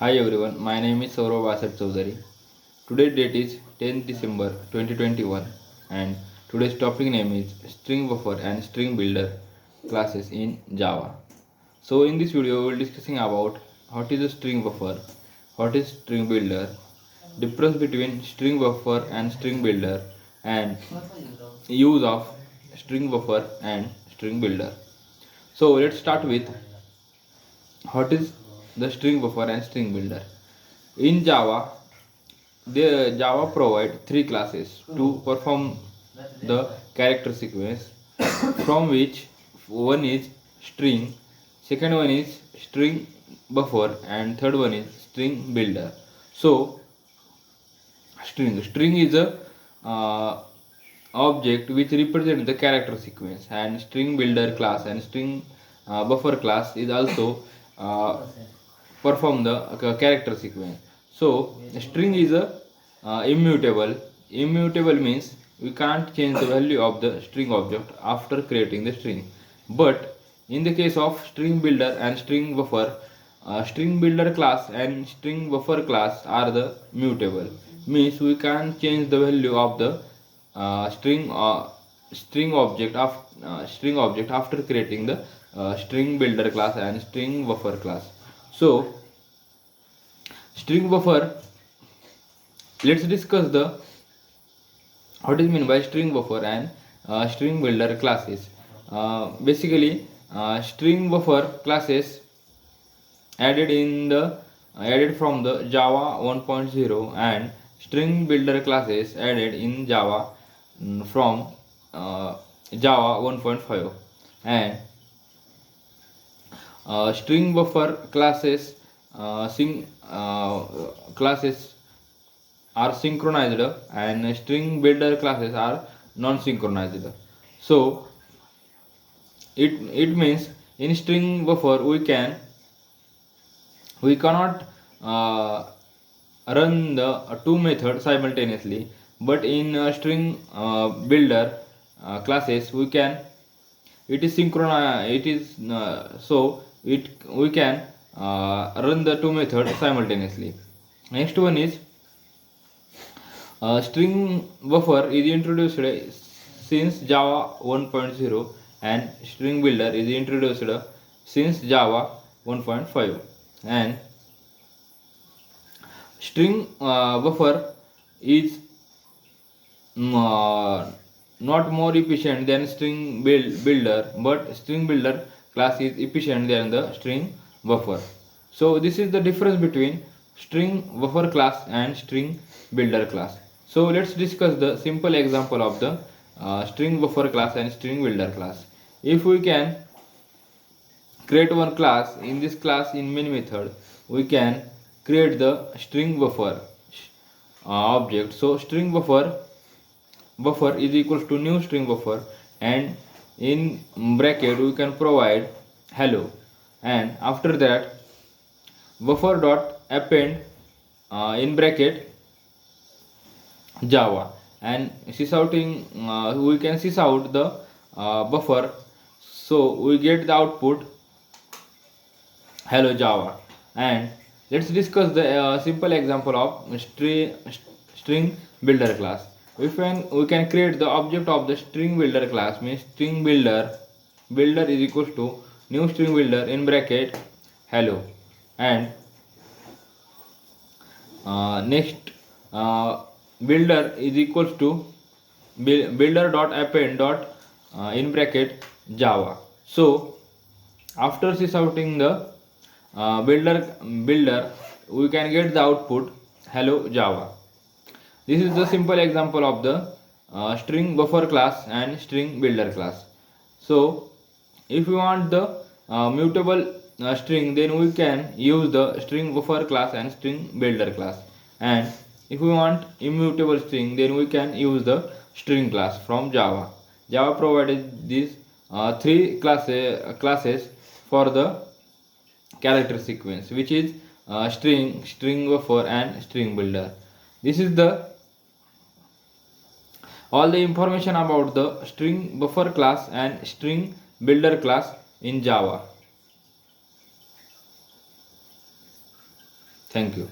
Hi everyone, my name is Saurav Asad Chaudhary. Today's date is 10th December 2021 and today's topic name is String Buffer and String Builder classes in Java. So in this video we will discussing about what is a string buffer, what is string builder, difference between string buffer and string builder and use of string buffer and string builder. So let's start with what is the string buffer and string builder. In Java, the Java provide three classes to perform the character sequence, from which one is string, second one is string buffer, and third one is string builder. So string is a object which represents the character sequence, and string builder class and string buffer class is also perform the character sequence. So string is a immutable. Immutable means we can't change the value of the string object after creating the string. But in the case of string builder and string buffer, string builder class and string buffer class are the mutable. Means we can change the value of the string object after creating the string builder class and string buffer class. So string buffer, let's discuss the what is mean by string buffer and string builder classes. Basically, string buffer classes added from the Java 1.0 and string builder classes added in Java from Java 1.5, and string buffer classes are synchronized and string builder classes are non-synchronized. So it means in string buffer we cannot run the two methods simultaneously, but in string builder classes it is synchronized. It is so it we can run the two methods simultaneously. Next one is string buffer is introduced since Java 1.0 and string builder is introduced since Java 1.5, and string buffer is not more efficient than string builder, but string builder class is efficient than the string buffer. So this is the difference between string buffer class and string builder class. So let's discuss the simple example of the string buffer class and string builder class. If we can create one class, in this class in main method we can create the string buffer object. So string buffer is equals to new string buffer, and in bracket we can provide hello, and after that buffer dot append in bracket Java, and we can sys out the buffer, so we get the output hello Java. And let's discuss the simple example of string builder class. We can create the object of the string builder class, means string builder is equals to new string builder in bracket hello, and next builder is equals to builder dot append dot in bracket Java. So after sorting the builder, we can get the output hello Java. This is the simple example of the string buffer class and string builder class. So if we want the mutable string, then we can use the string buffer class and string builder class, and if we want immutable string, then we can use the string class from Java. Java provided these three classes for the character sequence, which is string buffer and string builder. This is the all the information about the string buffer class and string builder class in Java. Thank you.